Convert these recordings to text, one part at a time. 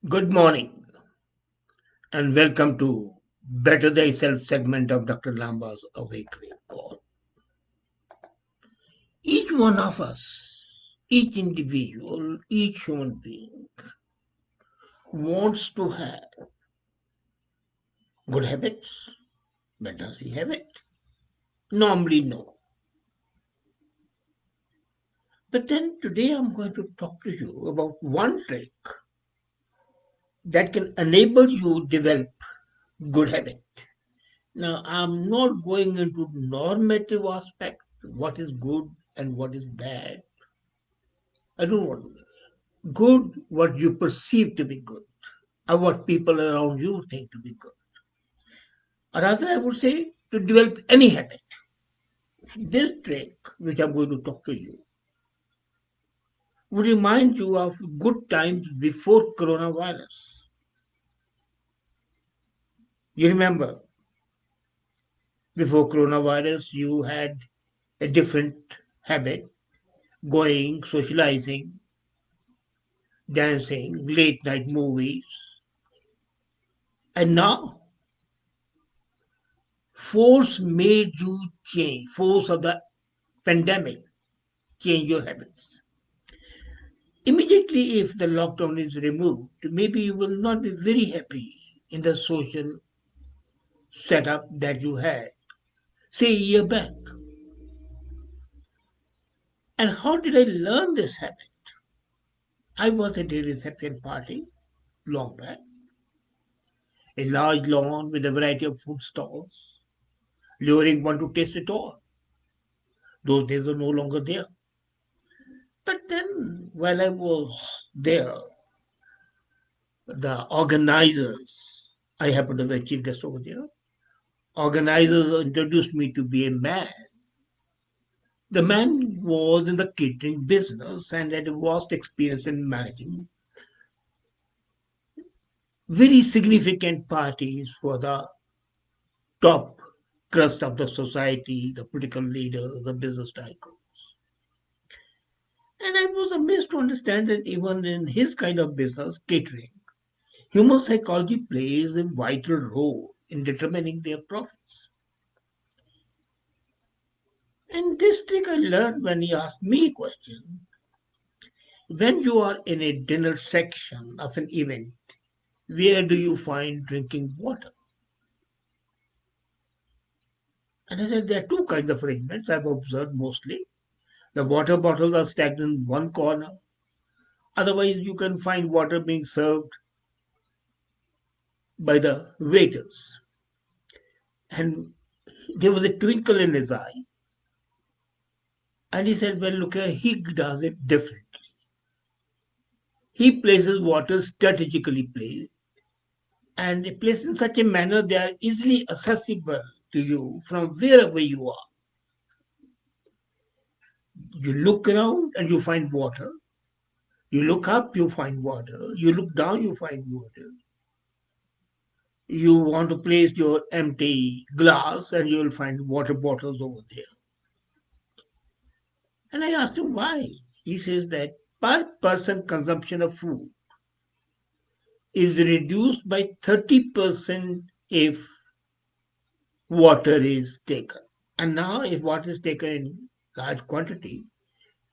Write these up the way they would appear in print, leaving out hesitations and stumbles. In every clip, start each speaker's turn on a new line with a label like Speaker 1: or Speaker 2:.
Speaker 1: Good morning and welcome to Better Thyself segment of Dr. Lamba's Awakening Call. Each one of us, each individual, each human being wants to have good habits, but does he have it? Normally, no. But then today I'm going to talk to you about one trick that can enable you develop good habit. Now, I'm not going into normative aspect, what is good and what is bad. I don't want to. Good, what you perceive to be good, or what people around you think to be good. Or rather, I would say to develop any habit. This trick, which I'm going to talk to you, would remind you of good times before coronavirus. You remember, before coronavirus, you had a different habit going, socializing, dancing, late night movies. And now, force made you change, force of the pandemic change your habits. Immediately, if the lockdown is removed, maybe you will not be very happy in the social setup that you had, say, a year back. And how did I learn this habit? I was at a reception party long back, a large lawn with a variety of food stalls, luring one to taste it all. Those days are no longer there. But then, while I was there, the organizers, I happened to be a chief guest over there, organizers introduced me to be a man. The man was in the catering business and had a vast experience in managing very significant parties for the top crust of the society, the political leaders, the business tycoons. And I was amazed to understand that even in his kind of business, catering, human psychology plays a vital role in determining their profits. And this trick I learned when he asked me a question. When you are in a dinner section of an event, where do you find drinking water? And I said, there are two kinds of arrangements I've observed mostly. The water bottles are stacked in one corner. Otherwise, you can find water being served by the waiters. And there was a twinkle in his eye. And he said, well, look here, he does it differently. He places water strategically placed and placed in such a manner they are easily accessible to you from wherever you are. You look around and you find water. You look up, you find water. You look down, you find water. You want to place your empty glass and you will find water bottles over there. And I asked him why. He says that per person consumption of food is reduced by 30% if water is taken. And now, if water is taken in large quantity,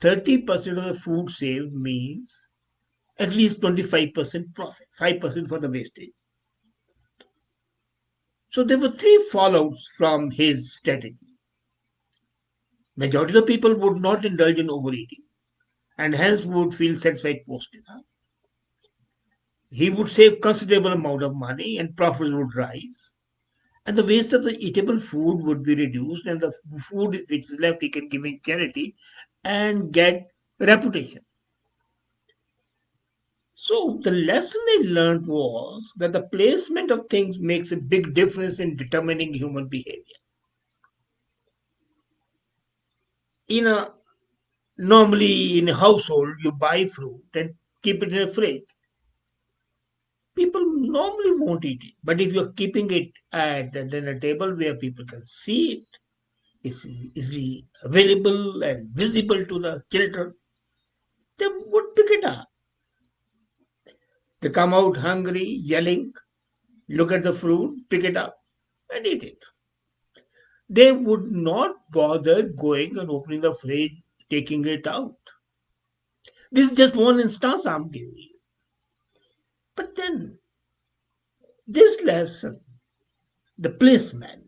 Speaker 1: 30% of the food saved means at least 25% profit, 5% for the wastage. So there were three fallouts from his strategy. Majority of the people would not indulge in overeating and hence would feel satisfied post dinner. He would save considerable amount of money and profits would rise. And the waste of the eatable food would be reduced, and the food which is left he can give in charity and get reputation. So the lesson I learned was that the placement of things makes a big difference in determining human behavior. In a Normally in a household you buy fruit and keep it in a fridge. People normally won't eat it, but if you're keeping it at the dinner table where people can see it, it's easily available and visible to the children, they would pick it up. They come out hungry, yelling, look at the fruit, pick it up, and eat it. They would not bother going and opening the fridge, taking it out. This is just one instance I'm giving you. But then, this lesson, the placement,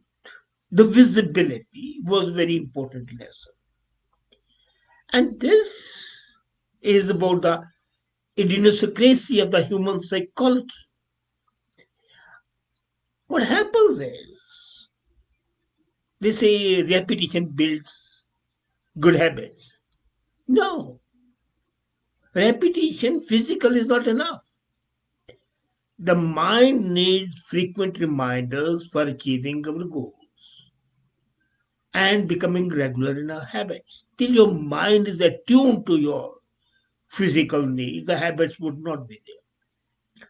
Speaker 1: the visibility was very important lesson. And this is about the idiosyncrasy of the human psychology. What happens is, they say repetition builds good habits. No, repetition physical is not enough. The mind needs frequent reminders for achieving our goals and becoming regular in our habits. Till your mind is attuned to your physical needs, the habits would not be there.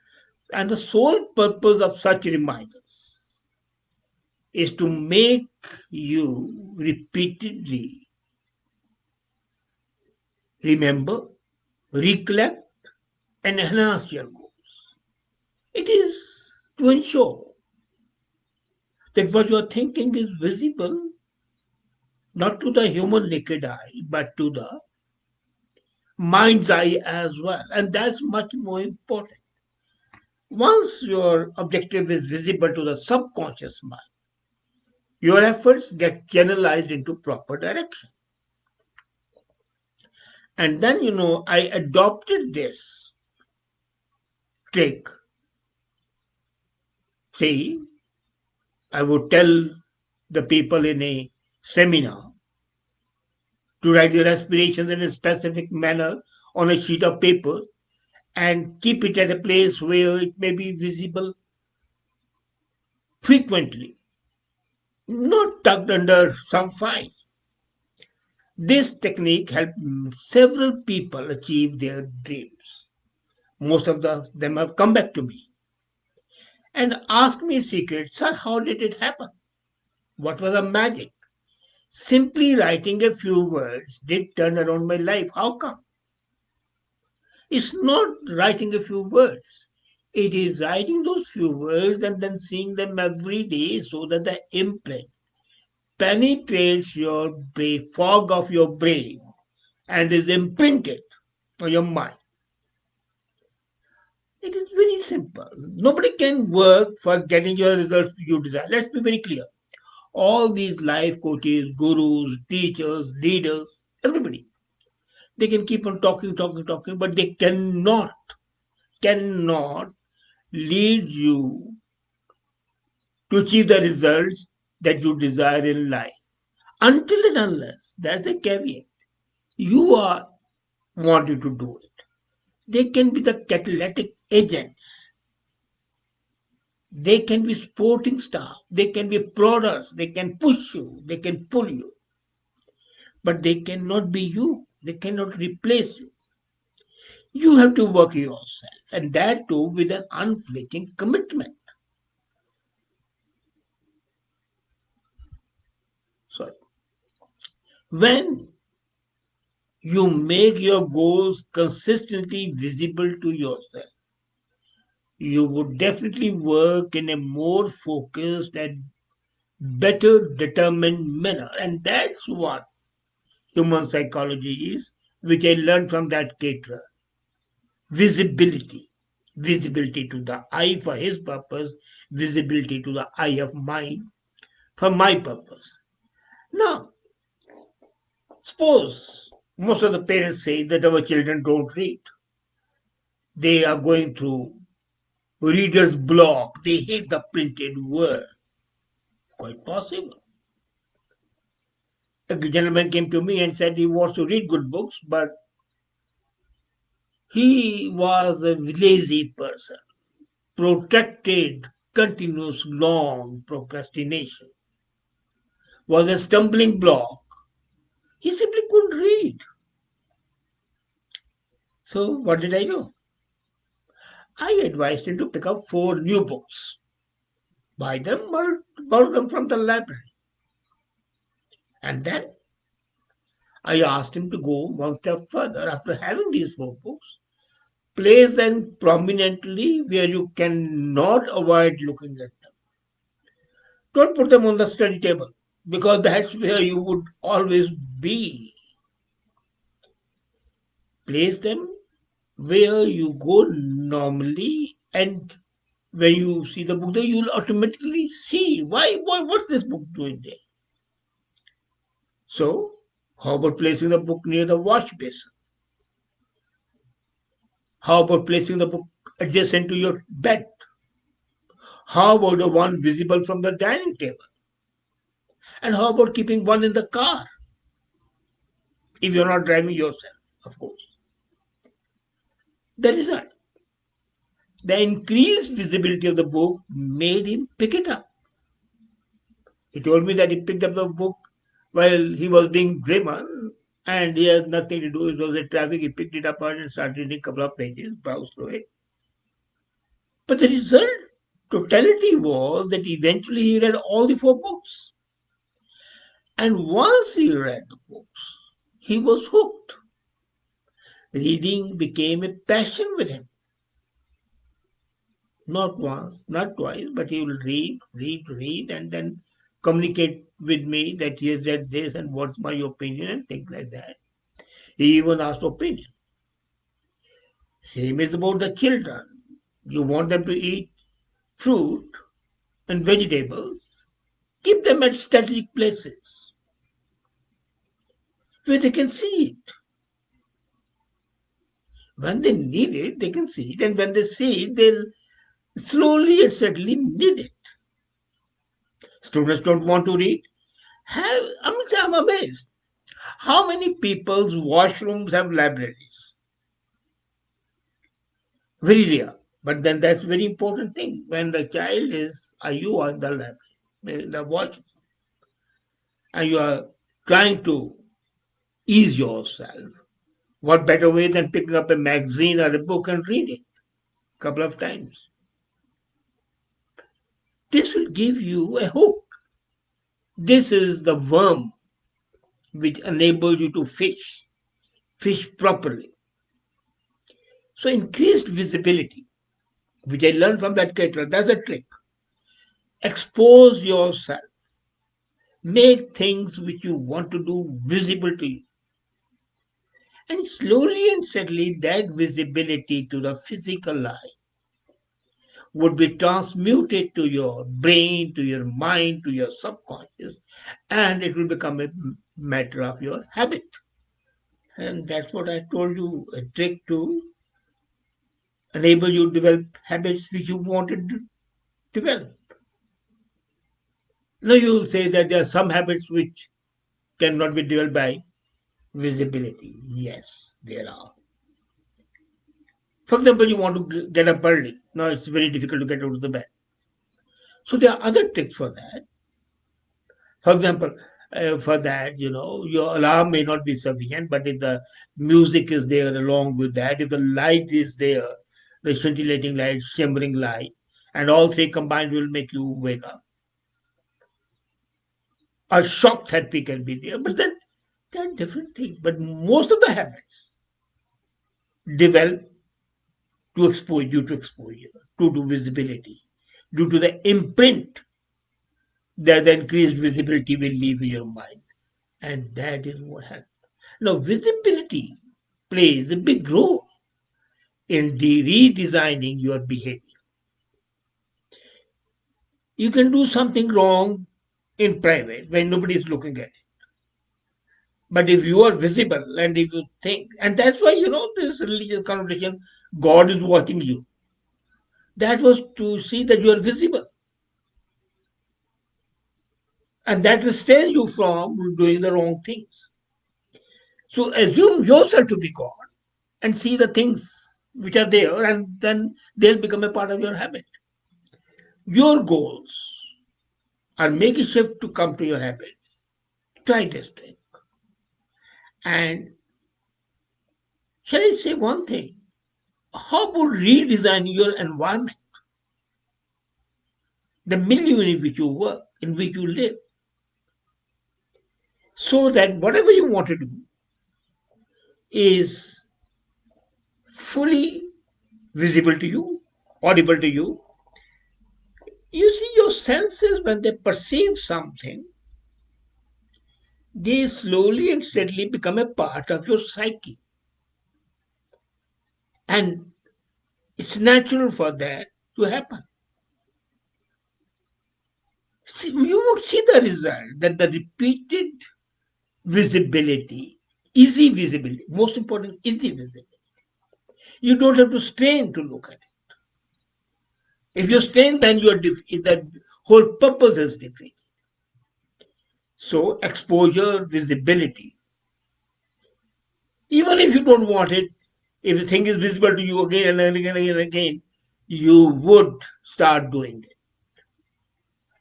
Speaker 1: And the sole purpose of such reminders is to make you repeatedly remember, recollect, and enhance your goals. It is to ensure that what you are thinking is visible not to the human naked eye, but to the mind's eye as well. And that's much more important. Once your objective is visible to the subconscious mind, your efforts get channelized into proper direction. And then, I adopted this trick. See, I would tell the people in a seminar to write their aspirations in a specific manner on a sheet of paper and keep it at a place where it may be visible frequently, not tucked under some file. This technique helped several people achieve their dreams. Most of them have come back to me and asked me secret, sir, how did it happen? What was the magic? Simply writing a few words did turn around my life. How come? It's not writing a few words. It is writing those few words and then seeing them every day so that the imprint penetrates your fog of your brain and is imprinted on your mind. It is very simple. Nobody can work for getting your results you desire. Let's be very clear. All these life coaches, gurus, teachers, leaders, everybody, they can keep on talking, talking, talking, but they cannot lead you to achieve the results that you desire in life. Until and unless, that's the caveat, you are wanting to do it. They can be the catalytic agents. They can be sporting staff. They can be prodders. They can push you. They can pull you. But they cannot be you. They cannot replace you. You have to work yourself. And that too with an unflinching commitment. So when you make your goals consistently visible to yourself, you would definitely work in a more focused and better determined manner. And that's what human psychology is, which I learned from that caterer. Visibility. Visibility to the eye for his purpose, visibility to the eye of mine for my purpose. Now, suppose most of the parents say that our children don't read. They are going through reader's block. They hate the printed word. Quite possible. A gentleman came to me and said he wants to read good books, but he was a lazy person, protracted, continuous, long procrastination was a stumbling block. He simply couldn't read. So, what did I do? I advised him to pick up four new books, buy them, or borrow them from the library. And then I asked him to go one step further after having these four books. Place them prominently where you cannot avoid looking at them. Don't put them on the study table because that's where you would always be. Place them where you go normally, and when you see the book there, you'll automatically see what's this book doing there. So, how about placing the book near the wash basin? How about placing the book adjacent to your bed? How about the one visible from the dining table? And how about keeping one in the car if you're not driving yourself, of course? The result, the increased visibility of the book made him pick it up. He told me that he picked up the book while he was being driven and he had nothing to do. It was a traffic. He picked it up and started reading a couple of pages, browsed through it. But the result, totality, was that eventually he read all the four books. And once he read the books, he was hooked. Reading became a passion with him. Not once, not twice, but he will read, and then communicate with me that he has read this and what's my opinion and things like that. He even asked opinion. Same is about the children. You want them to eat fruit and vegetables, keep them at strategic places where they can see it. When they need it, they can see it, and when they see it, they'll slowly and steadily need it. Students don't want to read. I'm amazed. How many people's washrooms have libraries? Very rare. But then that's a very important thing. When the child is, you are in the library, the washroom, and you are trying to ease yourself, what better way than picking up a magazine or a book and read it a couple of times? This will give you a hook. This is the worm which enables you to fish properly. So increased visibility, which I learned from that caterer, that's a trick. Expose yourself. Make things which you want to do visible to you. And slowly and steadily, that visibility to the physical eye would be transmuted to your brain, to your mind, to your subconscious, and it will become a matter of your habit. And that's what I told you, a trick to enable you to develop habits which you wanted to develop. Now you say that there are some habits which cannot be developed by visibility. Yes, there are. For example, you want to get up early. Now it's very difficult to get out of the bed. So there are other tricks for that. For example, for that, your alarm may not be sufficient, but if the music is there along with that, if the light is there, the scintillating light, shimmering light, and all three combined will make you wake up. A shock therapy can be there, but then there are different things. But most of the habits develop to expose you to exposure, to visibility, due to the imprint that the increased visibility will leave in your mind. And that is what happens. Now, visibility plays a big role in redesigning your behavior. You can do something wrong in private when nobody is looking at it. But if you are visible and if you think, and that's why, this religious connotation, God is watching you. That was to see that you are visible. And that restrains you from doing the wrong things. So assume yourself to be God and see the things which are there, and then they'll become a part of your habit. Your goals are make a shift to come to your habits. Try this trick. And shall I say one thing? How about redesigning your environment, the milieu in which you work, in which you live, so that whatever you want to do is fully visible to you, audible to you. You see, your senses, when they perceive something, they slowly and steadily become a part of your psyche. And it's natural for that to happen. See, you would see the result that the repeated visibility, easy visibility, most important, easy visibility. You don't have to strain to look at it. If you strain, then that whole purpose is defeated. So exposure, visibility, even if you don't want it, if the thing is visible to you again and again and again, you would start doing it.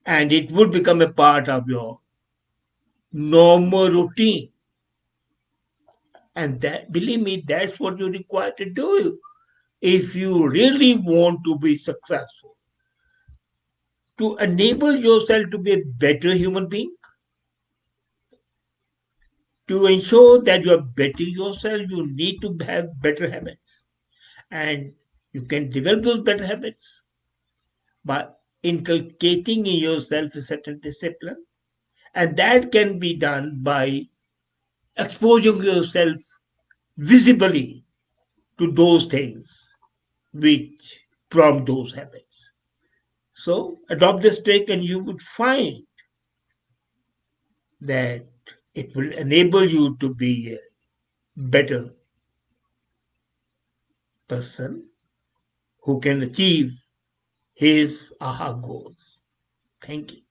Speaker 1: And it would become a part of your normal routine. And that, believe me, that's what you require to do if you really want to be successful. To enable yourself to be a better human being, to ensure that you are bettering yourself, you need to have better habits. And you can develop those better habits by inculcating in yourself a certain discipline. And that can be done by exposing yourself visibly to those things which prompt those habits. So adopt this trick and you would find that it will enable you to be a better person who can achieve his aha goals. Thank you.